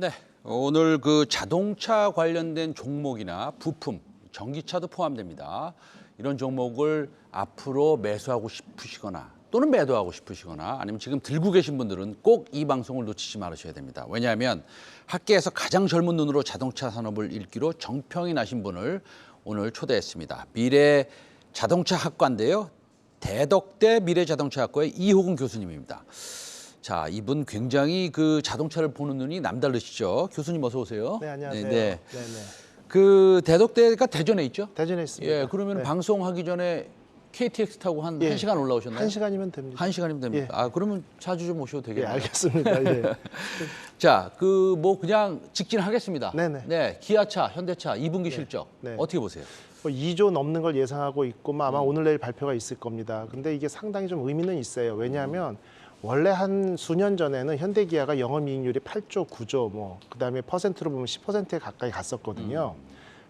네, 오늘 그 자동차 관련된 종목이나 부품, 전기차도 포함됩니다. 이런 종목을 앞으로 매수하고 싶으시거나 또는 매도하고 싶으시거나 아니면 지금 들고 계신 분들은 꼭 이 방송을 놓치지 말으셔야 됩니다. 왜냐하면 학계에서 가장 젊은 눈으로 자동차 산업을 읽기로 정평이 나신 분을 오늘 초대했습니다. 미래 자동차 학과인데요. 대덕대 미래자동차학과의 이호근 교수님입니다. 자, 이분 굉장히 그 자동차를 보는 눈이 남다르시죠. 교수님 어서 오세요. 네, 안녕하세요. 네. 네네. 그 대덕대가 대전에 있죠? 대전에 있습니다. 예, 그러면 네. 방송하기 전에 KTX 타고 한 예. 1시간 올라오셨나요? 1시간이면 됩니다. 1시간이면 됩니다. 예. 아, 그러면 자주 좀 오셔도 예, 되겠네요. 알겠습니다. 예. 자, 그 뭐 그냥 직진하겠습니다. 네네. 네, 기아차, 현대차 2분기 실적 네. 어떻게 보세요? 뭐 2조 넘는 걸 예상하고 있고 아마 오늘 내일 발표가 있을 겁니다. 근데 이게 상당히 좀 의미는 있어요. 왜냐하면 원래 한 수년 전에는 현대기아가 영업이익률이 8조, 9조 뭐 그다음에 퍼센트로 보면 10%에 가까이 갔었거든요.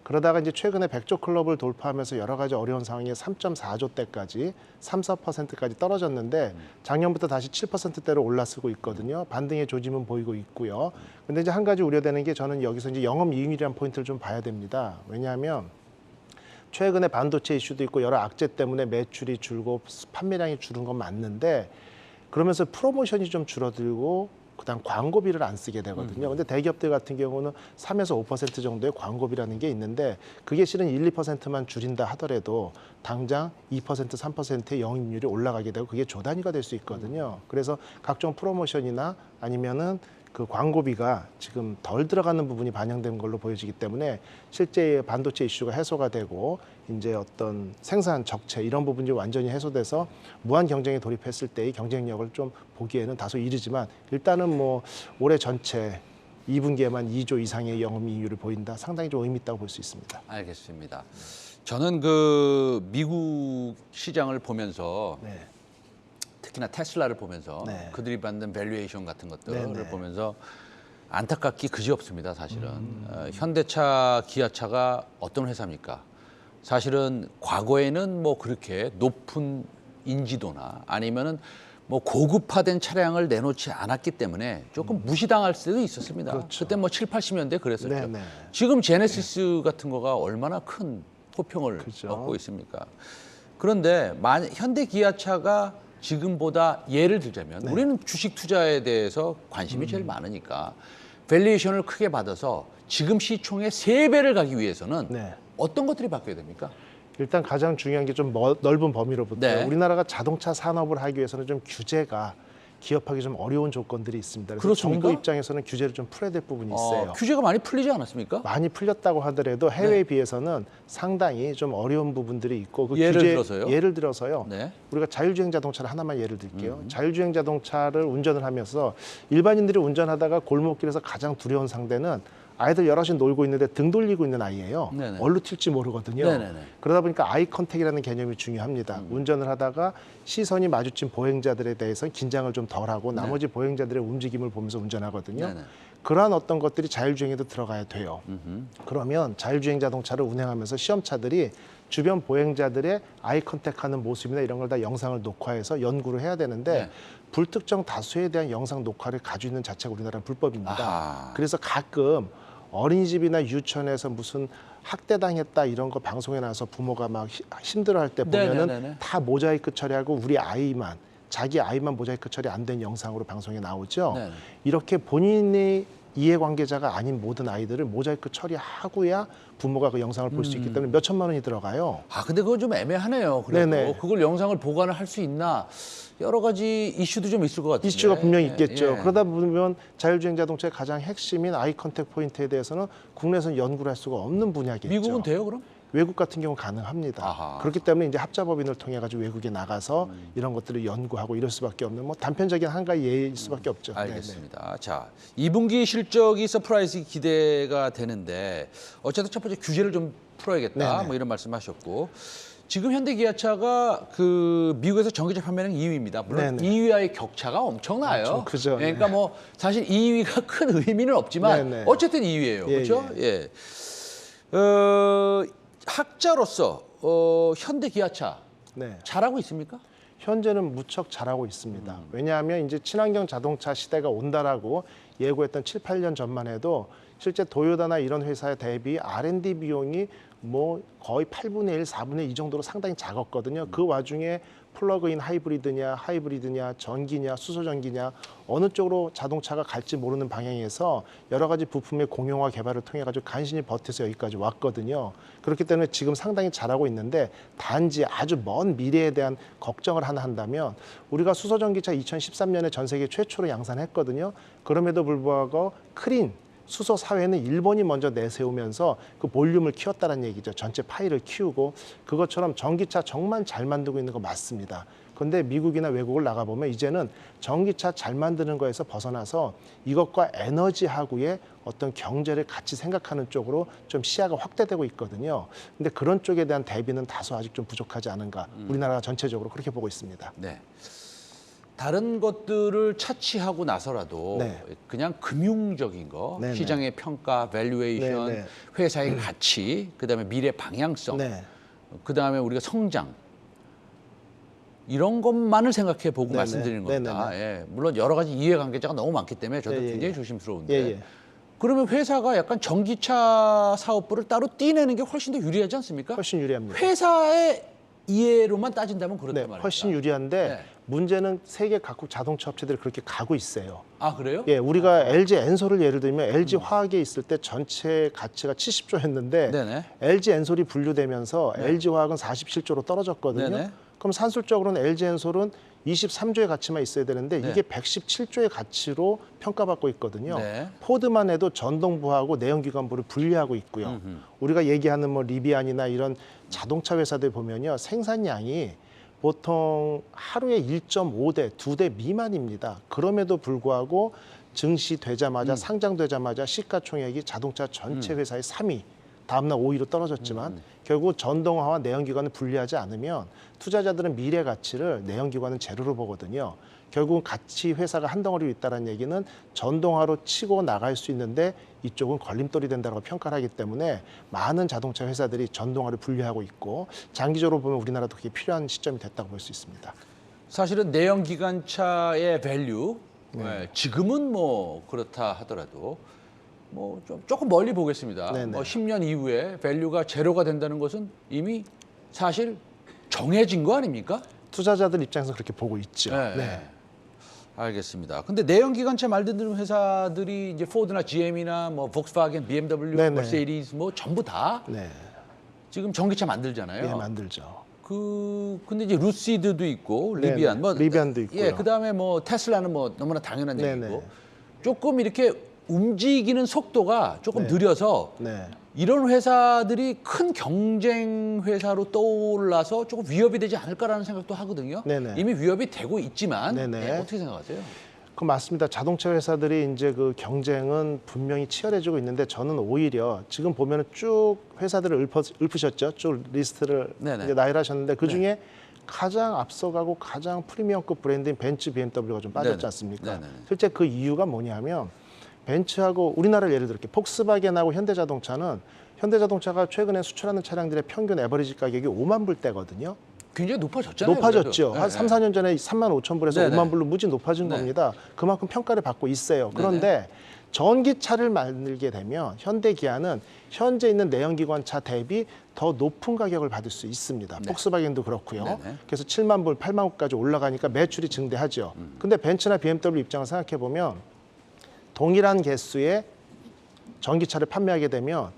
그러다가 이제 최근에 100조 클럽을 돌파하면서 여러 가지 어려운 상황에 3.4조 대까지 3, 4%까지 떨어졌는데 작년부터 다시 7%대로 올라서고 있거든요. 반등의 조짐은 보이고 있고요. 근데 이제 한 가지 우려되는 게 저는 여기서 이제 영업이익률이라는 포인트를 좀 봐야 됩니다. 왜냐하면 최근에 반도체 이슈도 있고 여러 악재 때문에 매출이 줄고 판매량이 줄은 건 맞는데 그러면서 프로모션이 좀 줄어들고 그다음 광고비를 안 쓰게 되거든요. 근데 대기업들 같은 경우는 3에서 5% 정도의 광고비라는 게 있는데 그게 실은 1, 2%만 줄인다 하더라도 당장 2%, 3%의 영업률이 올라가게 되고 그게 조단위가 될 수 있거든요. 그래서 각종 프로모션이나 아니면은 그 광고비가 지금 덜 들어가는 부분이 반영된 걸로 보여지기 때문에 실제 반도체 이슈가 해소가 되고 이제 어떤 생산 적체 이런 부분이 완전히 해소돼서 무한 경쟁에 돌입했을 때의 경쟁력을 좀 보기에는 다소 이르지만 일단은 뭐 올해 전체 2분기에만 2조 이상의 영업이익률을 보인다. 상당히 좀 의미 있다고 볼 수 있습니다. 알겠습니다. 저는 그 미국 시장을 보면서 네. 특히나 테슬라를 보면서 네. 그들이 받는 밸류에이션 같은 것들을 네, 네. 보면서 안타깝기 그지없습니다. 사실은 현대차, 기아차가 어떤 회사입니까? 사실은 과거에는 뭐 그렇게 높은 인지도나 아니면은 뭐 고급화된 차량을 내놓지 않았기 때문에 조금 무시당할 수도 있었습니다. 그렇죠. 그때 뭐 7, 80년대 그랬었죠. 네, 네. 지금 제네시스 같은 거가 얼마나 큰 호평을 그죠. 얻고 있습니까? 그런데 현대 기아차가 지금보다 예를 들자면 네. 우리는 주식 투자에 대해서 관심이 제일 많으니까 밸류에이션을 크게 받아서 지금 시총의 3배를 가기 위해서는 네. 어떤 것들이 바뀌어야 됩니까? 일단 가장 중요한 게 좀 넓은 범위로부터 네. 우리나라가 자동차 산업을 하기 위해서는 좀 규제가 기업하기 좀 어려운 조건들이 있습니다. 그래서 그렇습니까? 정부 입장에서는 규제를 좀 풀어야 될 부분이 있어요. 규제가 많이 풀리지 않았습니까? 많이 풀렸다고 하더라도 해외에 비해서는 상당히 좀 어려운 부분들이 있고 그 예를 규제, 들어서요? 예를 들어서요. 네. 우리가 자율주행 자동차를 하나만 예를 들게요. 자율주행 자동차를 운전을 하면서 일반인들이 운전하다가 골목길에서 가장 두려운 상대는 아이들 여럿이 놀고 있는데 등 돌리고 있는 아이예요. 네네. 어디로 튈지 모르거든요. 네네네. 그러다 보니까 아이 컨택이라는 개념이 중요합니다. 운전을 하다가 시선이 마주친 보행자들에 대해서는 긴장을 좀 덜하고 나머지 보행자들의 움직임을 보면서 운전하거든요. 네네. 그러한 어떤 것들이 자율주행에도 들어가야 돼요. 그러면 자율주행 자동차를 운행하면서 시험차들이 주변 보행자들의 아이 컨택하는 모습이나 이런 걸 다 영상을 녹화해서 연구를 해야 되는데 네. 불특정 다수에 대한 영상 녹화를 가지고 있는 자체가 우리나라는 불법입니다. 아하. 그래서 가끔 어린이집이나 유치원에서 무슨 학대당했다 이런 거 방송에 나와서 부모가 막 힘들어할 때 보면은 네네네네. 다 모자이크 처리하고 우리 아이만 자기 아이만 모자이크 처리 안 된 영상으로 방송에 나오죠. 네네. 이렇게 본인의 이해관계자가 아닌 모든 아이들을 모자이크 처리하고야 부모가 그 영상을 볼 수 있기 때문에 몇 천만 원이 들어가요. 근데 그건 좀 애매하네요. 그래도 네네. 그걸 영상을 보관을 할 수 있나? 여러 가지 이슈도 좀 있을 것 같은데. 이슈가 분명히 있겠죠. 예. 그러다 보면 자율주행 자동차의 가장 핵심인 아이 컨택 포인트에 대해서는 국내에서는 연구를 할 수가 없는 분야겠죠. 미국은 돼요, 그럼? 외국 같은 경우 가능합니다. 아하. 그렇기 때문에 이제 합자법인을 통해 가지고 외국에 나가서 이런 것들을 연구하고 이럴 수밖에 없는 뭐 단편적인 한 가지 예일 수밖에 없죠. 알겠습니다. 자, 2분기 실적이 서프라이즈 기대가 되는데 어쨌든 첫 번째 규제를 좀 풀어야겠다. 네네. 뭐 이런 말씀하셨고 지금 현대기아차가 그 미국에서 전기차 판매량 2위입니다. 물론 네네. 2위와의 격차가 엄청나요. 엄청 크죠. 그러니까 뭐 사실 2위가 큰 의미는 없지만 네네. 어쨌든 2위예요. 예, 그렇죠? 예. 학자로서 현대기아차 네. 잘하고 있습니까? 현재는 무척 잘하고 있습니다. 왜냐하면 이제 친환경 자동차 시대가 온다라고 예고했던 7, 8년 전만 해도 실제 도요타나 이런 회사에 대비 R&D 비용이 뭐 거의 8분의 1, 4분의 2 정도로 상당히 작았거든요. 그 와중에 플러그인 하이브리드냐, 전기냐, 수소전기냐 어느 쪽으로 자동차가 갈지 모르는 방향에서 여러 가지 부품의 공용화 개발을 통해 가지고 간신히 버텨서 여기까지 왔거든요. 그렇기 때문에 지금 상당히 잘하고 있는데 단지 아주 먼 미래에 대한 걱정을 하나 한다면 우리가 수소전기차 2013년에 전 세계 최초로 양산했거든요. 그럼에도 불구하고 크린 수소 사회는 일본이 먼저 내세우면서 그 볼륨을 키웠다는 얘기죠. 전체 파이를 키우고 그것처럼 전기차 정말 잘 만들고 있는 거 맞습니다. 그런데 미국이나 외국을 나가보면 이제는 전기차 잘 만드는 거에서 벗어나서 이것과 에너지하고의 어떤 경제를 같이 생각하는 쪽으로 좀 시야가 확대되고 있거든요. 근데 그런 쪽에 대한 대비는 다소 아직 좀 부족하지 않은가. 우리나라가 전체적으로 그렇게 보고 있습니다. 네. 다른 것들을 차치하고 나서라도 네. 그냥 금융적인 거, 네네. 시장의 평가, 밸류에이션, 네네. 회사의 가치, 그다음에 미래 방향성, 네. 그다음에 우리가 성장 이런 것만을 생각해 보고 네네. 말씀드리는 겁니다. 네네네. 예, 물론 여러 가지 이해관계자가 너무 많기 때문에 저도 예, 예, 굉장히 예. 조심스러운데 예, 예. 그러면 회사가 약간 전기차 사업부를 따로 떼내는 게 훨씬 더 유리하지 않습니까? 훨씬 유리합니다. 회사의 이해로만 따진다면 그렇단 네, 말입니다. 훨씬 유리한데 네. 문제는 세계 각국 자동차 업체들이 그렇게 가고 있어요. 아 그래요? 예, 우리가 LG 엔솔을 예를 들면 LG 화학에 있을 때 전체 가치가 70조였는데 네네. LG 엔솔이 분류되면서 LG 화학은 47조로 떨어졌거든요. 네네. 그럼 산술적으로는 LG 엔솔은 23조의 가치만 있어야 되는데 네. 이게 117조의 가치로 평가받고 있거든요. 네. 포드만 해도 전동부하고 내연기관부를 분리하고 있고요. 우리가 얘기하는 뭐 리비안이나 이런 자동차 회사들 보면요. 생산량이 보통 하루에 1.5대, 2대 미만입니다. 그럼에도 불구하고 증시되자마자 상장되자마자 시가총액이 자동차 전체 회사의 3위, 다음날 5위로 떨어졌지만 결국 전동화와 내연기관을 분리하지 않으면 투자자들은 미래 가치를 내연기관은 제로로 보거든요. 결국은 가치 회사가 한 덩어리로 있다는 얘기는 전동화로 치고 나갈 수 있는데 이쪽은 걸림돌이 된다고 평가를 하기 때문에 많은 자동차 회사들이 전동화를 분리하고 있고 장기적으로 보면 우리나라도 그게 필요한 시점이 됐다고 볼 수 있습니다. 사실은 내연기관차의 밸류 지금은 뭐 그렇다 하더라도 뭐 좀 조금 멀리 보겠습니다. 네네. 뭐 10년 이후에 밸류가 제로가 된다는 것은 이미 사실 정해진 거 아닙니까? 투자자들 입장에서 그렇게 보고 있죠. 네. 알겠습니다. 근데 내연기관차 만드는 회사들이 이제 포드나 GM이나 뭐 폭스바겐, BMW, 네네. 머세디스 뭐 전부 다 네. 지금 전기차 만들잖아요. 예, 만들죠. 근데 이제 루시드도 있고 네네. 리비안 뭐 리비안도 있고요. 예, 그다음에 뭐 테슬라는 뭐 너무나 당연한 네네. 얘기고 조금 이렇게 움직이는 속도가 조금 네. 느려서 네. 이런 회사들이 큰 경쟁 회사로 떠올라서 조금 위협이 되지 않을까라는 생각도 하거든요. 네네. 이미 위협이 되고 있지만 네네. 예, 어떻게 생각하세요? 그 맞습니다. 자동차 회사들이 이제 그 경쟁은 분명히 치열해지고 있는데 저는 오히려 지금 보면은 쭉 회사들을 읊으셨죠. 쭉 리스트를 네네. 이제 나열하셨는데 그 중에 가장 앞서가고 가장 프리미엄급 브랜드인 벤츠, BMW가 좀 빠졌지 네네. 않습니까? 네네. 실제 그 이유가 뭐냐면 벤츠하고 우리나라를 예를 들게 폭스바겐하고 현대자동차는 현대자동차가 최근에 수출하는 차량들의 평균 에버리지 가격이 5만 불대거든요. 굉장히 높아졌잖아요. 높아졌죠. 그래도. 한 예, 3, 4년 전에 3만 5천 불에서 네네. 5만 불로 무지 높아진 네. 겁니다. 그만큼 평가를 받고 있어요. 그런데 전기차를 만들게 되면 현대기아는 현재 있는 내연기관차 대비 더 높은 가격을 받을 수 있습니다. 네. 폭스바겐도 그렇고요. 네네. 그래서 7만 불, 8만 불까지 올라가니까 매출이 증대하죠. 근데 벤츠나 BMW 입장을 생각해 보면 동일한 개수의 전기차를 판매하게 되면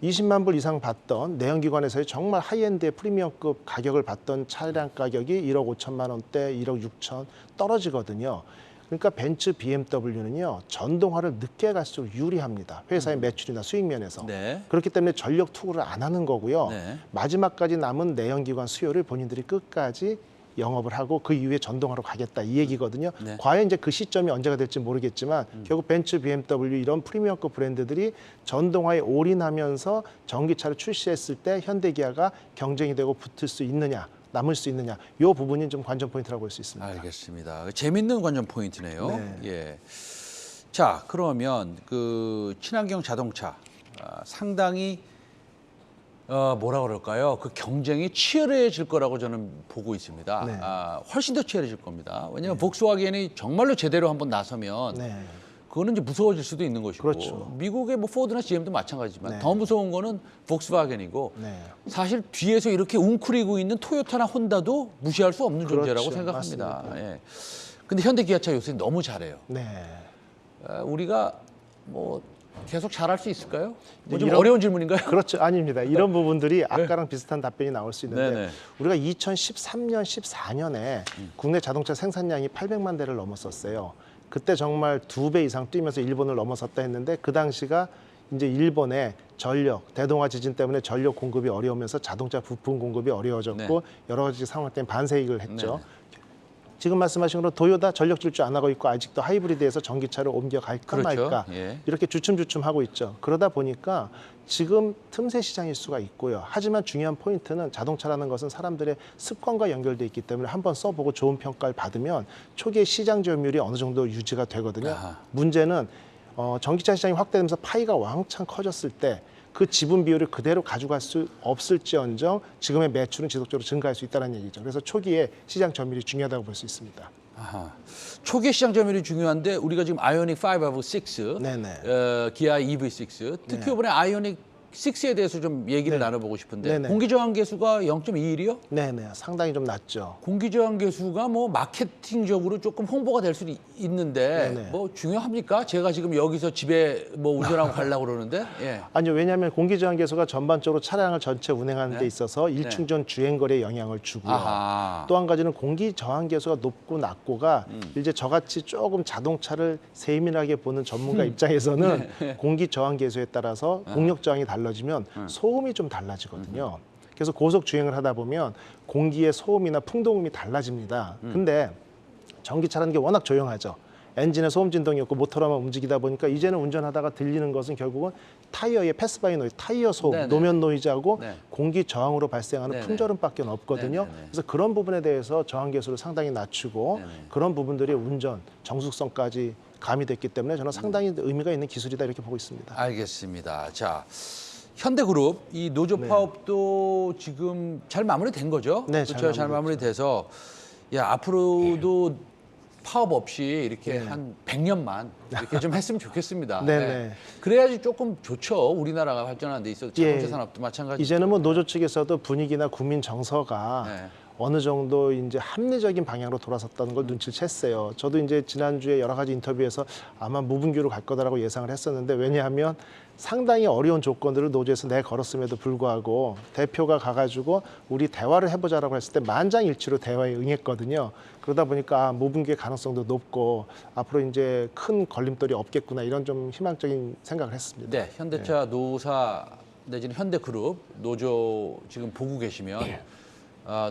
20만 불 이상 받던 내연기관에서의 정말 하이엔드의 프리미엄급 가격을 받던 차량 가격이 1억 5천만 원대, 1억 6천 떨어지거든요. 그러니까 벤츠, BMW는요 전동화를 늦게 갈수록 유리합니다. 회사의 매출이나 수익 면에서. 네. 그렇기 때문에 전력 투구를 안 하는 거고요. 네. 마지막까지 남은 내연기관 수요를 본인들이 끝까지 영업을 하고 그 이후에 전동화로 가겠다 이 얘기거든요. 네. 과연 이제 그 시점이 언제가 될지 모르겠지만 결국 벤츠, BMW 이런 프리미엄급 브랜드들이 전동화에 올인하면서 전기차를 출시했을 때 현대기아가 경쟁이 되고 붙을 수 있느냐, 남을 수 있느냐 이 부분이 좀 관전 포인트라고 볼 수 있습니다. 알겠습니다. 재밌는 관전 포인트네요. 네. 예. 자, 그러면 그 친환경 자동차 상당히 뭐라 그럴까요? 그 경쟁이 치열해질 거라고 저는 보고 있습니다. 네. 훨씬 더 치열해질 겁니다. 왜냐하면 복스와겐이 정말로 제대로 한번 나서면 네. 그거는 이제 무서워질 수도 있는 것이고 그렇죠. 미국의 뭐 포드나 GM도 마찬가지지만 네. 더 무서운 거는 복스와겐이고 네. 사실 뒤에서 이렇게 웅크리고 있는 토요타나 혼다도 무시할 수 없는 존재라고 그렇죠. 생각합니다. 맞습니다. 예. 근데 현대기아차 요새 너무 잘해요. 네. 우리가 뭐 계속 잘할 수 있을까요? 뭐좀 이런- 어려운 질문인가요? 그렇죠. 아닙니다. 이런 부분들이 아까랑 비슷한 답변이 나올 수 있는데 네네. 우리가 2013년, 14년에 국내 자동차 생산량이 800만 대를 넘었었어요. 그때 정말 2배 이상 뛰면서 일본을 넘어섰다 했는데 그 당시가 이제 일본의 전력, 대동아 지진 때문에 전력 공급이 어려우면서 자동차 부품 공급이 어려워졌고 네. 여러 가지 상황 때문에 반세익을 했죠. 네네. 지금 말씀하신 대로 도요타 전력 질주 안 하고 있고 아직도 하이브리드에서 전기차로 옮겨갈까 그렇죠. 말까 예. 이렇게 주춤주춤 하고 있죠. 그러다 보니까 지금 틈새 시장일 수가 있고요. 하지만 중요한 포인트는 자동차라는 것은 사람들의 습관과 연결돼 있기 때문에 한번 써보고 좋은 평가를 받으면 초기에 시장 점유율이 어느 정도 유지가 되거든요. 아하. 문제는 전기차 시장이 확대되면서 파이가 왕창 커졌을 때 그 지분 비율을 그대로 가져갈 수 없을지언정 지금의 매출은 지속적으로 증가할 수 있다는 얘기죠. 그래서 초기에 시장 점유율이 중요하다고 볼 수 있습니다. 아하. 초기 시장 점유율이 중요한데 우리가 지금 아이오닉 5하고 6, 네네. 기아 EV6, 특히 네. 이번에 아이오닉 6에 대해서 좀 얘기를 네. 나눠보고 싶은데 네네. 공기저항 계수가 0.21이요? 네네. 상당히 좀 낮죠. 공기저항 계수가 뭐 마케팅적으로 조금 홍보가 될 수도 있는데 네네. 뭐 중요합니까? 제가 지금 여기서 집에 뭐 운전하고 가려고 그러는데 예. 아니요, 왜냐하면 공기저항 계수가 전반적으로 차량을 전체 운행하는 네. 데 있어서 일충전 주행거리에 영향을 주고요. 아하. 또 한 가지는 공기저항 계수가 높고 낮고가 이제 저같이 조금 자동차를 세밀하게 보는 전문가 입장에서는 공기저항 계수에 따라서 공력 저항이 달라지면 소음이 좀 달라지거든요. 그래서 고속 주행을 하다 보면 공기의 소음이나 풍동음이 달라집니다. 근데 전기차라는 게 워낙 조용하죠. 엔진에 소음 진동이 없고 모터로만 움직이다 보니까 이제는 운전하다가 들리는 것은 결국은 타이어의 패스바이 노이즈, 타이어 소음, 네네. 노면 노이즈하고 네. 공기 저항으로 발생하는 네네. 풍절음밖에 없거든요. 네네네. 그래서 그런 부분에 대해서 저항 계수를 상당히 낮추고 네네. 그런 부분들이 운전 정숙성까지 가미됐기 때문에 저는 상당히 의미가 있는 기술이다 이렇게 보고 있습니다. 알겠습니다. 자, 현대그룹 이 노조 네. 파업도 지금 잘 마무리된 거죠? 네, 그렇죠. 잘 마무리돼서 야 앞으로도 파업 없이 이렇게 네. 한 100년만 이렇게 좀 했으면 좋겠습니다. 네네. 그래야지 조금 좋죠. 우리나라가 발전하는 데 있어서 자동차 예. 산업도 마찬가지. 이제는 뭐 노조 측에서도 분위기나 국민 정서가 네. 어느 정도 이제 합리적인 방향으로 돌아섰다는 걸 눈치를 챘어요. 저도 이제 지난주에 여러 가지 인터뷰에서 아마 무분규로 갈 거다라고 예상을 했었는데 왜냐하면 상당히 어려운 조건들을 노조에서 내걸었음에도 불구하고 대표가 가가지고 우리 대화를 해보자라고 했을 때 만장일치로 대화에 응했거든요. 그러다 보니까 무분규의 가능성도 높고 앞으로 이제 큰 걸림돌이 없겠구나 이런 좀 희망적인 생각을 했습니다. 네, 현대차 노사 내지는 현대그룹 노조 지금 보고 계시면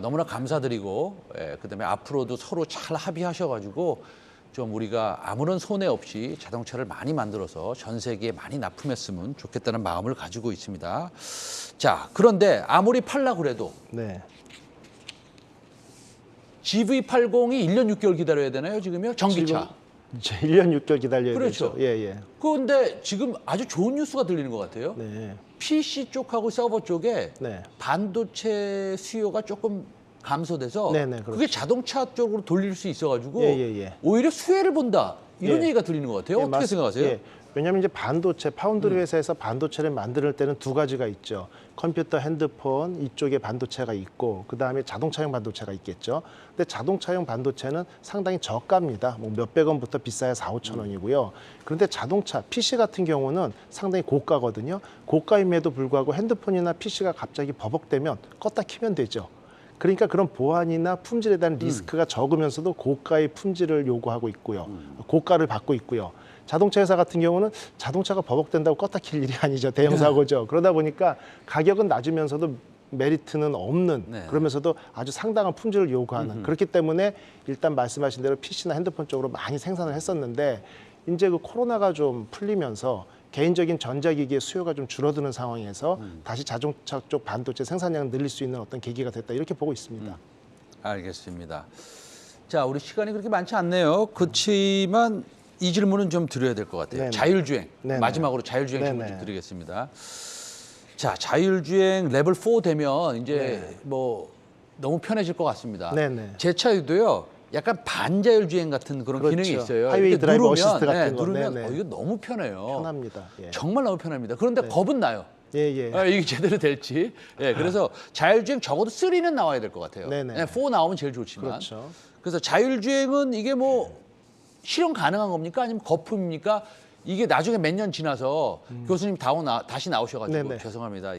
너무나 감사드리고 그다음에 앞으로도 서로 잘 합의하셔가지고 좀 우리가 아무런 손해 없이 자동차를 많이 만들어서 전 세계에 많이 납품했으면 좋겠다는 마음을 가지고 있습니다. 자, 그런데 아무리 팔라 그래도 네. GV80이 1년 6개월 기다려야 되나요, 지금요? 전기차. 이제 1년 6개월 기다려야 그렇죠. 되죠. 예, 예. 그런데 지금 아주 좋은 뉴스가 들리는 것 같아요. 네. PC 쪽하고 서버 쪽에 네. 반도체 수요가 조금 감소돼서 네네, 그렇죠. 그게 자동차 쪽으로 돌릴 수 있어가지고 예, 예, 예. 오히려 수혜를 본다 이런 예. 얘기가 들리는 것 같아요. 예, 어떻게 생각하세요? 예. 왜냐하면 이제 반도체 파운드리 회사에서 반도체를 만들 때는 두 가지가 있죠. 컴퓨터, 핸드폰 이쪽에 반도체가 있고 그 다음에 자동차용 반도체가 있겠죠. 근데 자동차용 반도체는 상당히 저가입니다. 뭐 몇백 원부터 비싸야 4, 5천 원이고요. 그런데 자동차, PC 같은 경우는 상당히 고가거든요. 고가임에도 불구하고 핸드폰이나 PC가 갑자기 버벅대면 껐다 키면 되죠. 그러니까 그런 보안이나 품질에 대한 리스크가 적으면서도 고가의 품질을 요구하고 있고요. 고가를 받고 있고요. 자동차 회사 같은 경우는 자동차가 버벅된다고 껐다 킬 일이 아니죠. 대형 사고죠. 그러다 보니까 가격은 낮으면서도 메리트는 없는 네. 그러면서도 아주 상당한 품질을 요구하는 그렇기 때문에 일단 말씀하신 대로 PC나 핸드폰 쪽으로 많이 생산을 했었는데 이제 그 코로나가 좀 풀리면서 개인적인 전자기기의 수요가 좀 줄어드는 상황에서 다시 자동차 쪽 반도체 생산량을 늘릴 수 있는 어떤 계기가 됐다 이렇게 보고 있습니다. 알겠습니다. 자, 우리 시간이 그렇게 많지 않네요. 그렇지만 이 질문은 좀 드려야 될 것 같아요. 네네. 자율주행. 네네. 마지막으로 자율주행 질문 좀 네네. 드리겠습니다. 자, 자율주행 레벨 4 되면 이제 뭐 너무 편해질 것 같습니다. 네네. 제 차에도요. 약간 반자율주행 같은 그런 그렇죠. 기능이 있어요. 하이웨이 이렇게 드라이브 누르면, 어시스트 같은 거. 누르면 네네. 이거 너무 편해요. 편합니다. 예. 정말 너무 편합니다. 그런데 겁은 나요. 예, 예. 이게 제대로 될지. 예, 그래서 자율주행 적어도 3는 나와야 될 것 같아요. 네네. 4 나오면 제일 좋지만. 그렇죠. 그래서 자율주행은 이게 뭐 실현 가능한 겁니까? 아니면 거품입니까? 이게 나중에 몇 년 지나서 교수님 다시 나오셔가지고 네네. 죄송합니다.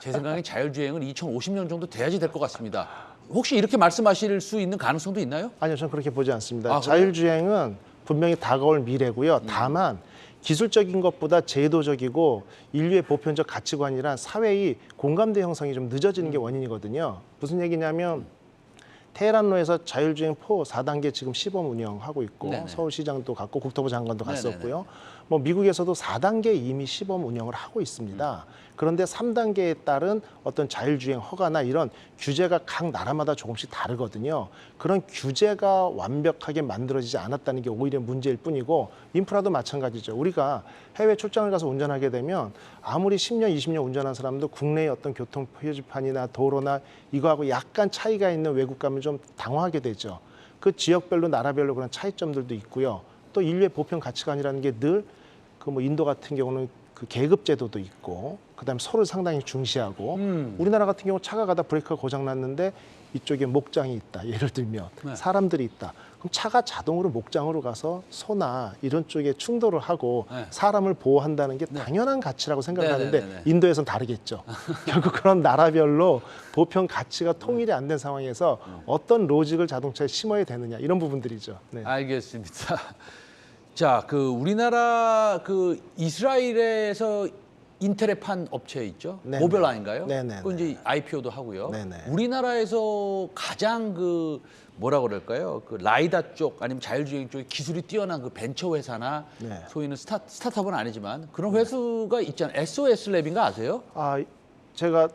제 생각엔 자율주행은 2050년 정도 돼야지 될 것 같습니다. 혹시 이렇게 말씀하실 수 있는 가능성도 있나요? 아니요, 저는 그렇게 보지 않습니다. 아, 그래요? 자율주행은 분명히 다가올 미래고요. 다만 기술적인 것보다 제도적이고 인류의 보편적 가치관이란 사회의 공감대 형성이 좀 늦어지는 게 원인이거든요. 무슨 얘기냐면 테헤란로에서 자율주행 4단계 지금 시범 운영하고 있고 네네. 서울시장도 갔고 국토부 장관도 네네네. 갔었고요. 뭐 미국에서도 4단계 이미 시범 운영을 하고 있습니다. 그런데 3단계에 따른 어떤 자율주행 허가나 이런 규제가 각 나라마다 조금씩 다르거든요. 그런 규제가 완벽하게 만들어지지 않았다는 게 오히려 문제일 뿐이고 인프라도 마찬가지죠. 우리가 해외 출장을 가서 운전하게 되면 아무리 10년, 20년 운전한 사람도 국내의 어떤 교통 표지판이나 도로나 이거하고 약간 차이가 있는 외국 가면 좀 당황하게 되죠. 그 지역별로 나라별로 그런 차이점들도 있고요. 또 인류의 보편 가치관이라는 게 늘 그 뭐 인도 같은 경우는 그 계급 제도도 있고 그다음에 서로 상당히 중시하고 우리나라 같은 경우 차가 가다 브레이크가 고장 났는데 이쪽에 목장이 있다. 예를 들면 네. 사람들이 있다. 그럼 차가 자동으로 목장으로 가서 소나 이런 쪽에 충돌을 하고 네. 사람을 보호한다는 게 당연한 가치라고 생각하는데 네네네네. 인도에서는 다르겠죠. 결국 그런 나라별로 보편 가치가 통일이 안 된 상황에서 어떤 로직을 자동차에 심어야 되느냐 이런 부분들이죠. 네. 알겠습니다. 자, 우리나라 이스라엘에서 인텔에 판 업체 있죠? 네네. 모빌라인가요? 네네네. 그 이제 IPO도 하고요. 네네. 우리나라에서 가장 뭐라 그럴까요? 라이다 쪽 아니면 자율주행 쪽에 기술이 뛰어난 벤처 회사나 네. 소위는 스타트업은 아니지만 그런 회사가 있잖아요. SOS 랩인가 아세요? 아, 제가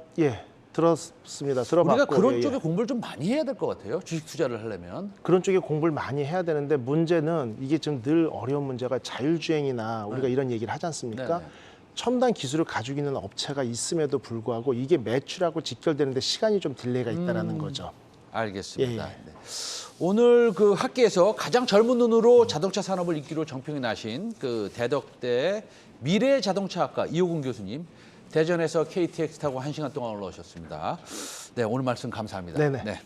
들었습니다. 들어봤고 우리가 그런 예, 예. 쪽에 공부를 좀 많이 해야 될 것 같아요. 주식 투자를 하려면. 그런 쪽에 공부를 많이 해야 되는데 문제는 이게 좀 늘 어려운 문제가 자율주행이나 우리가 이런 얘기를 하지 않습니까? 네네. 첨단 기술을 가지고 있는 업체가 있음에도 불구하고 이게 매출하고 직결되는데 시간이 좀 딜레이가 있다라는 거죠. 알겠습니다. 예, 예. 네. 오늘 학계에서 가장 젊은 눈으로 자동차 산업을 이끌어 정평이 나신 대덕대 미래자동차학과 이호근 교수님, 대전에서 KTX 타고 1시간 동안 올라오셨습니다. 네, 오늘 말씀 감사합니다. 네네. 네.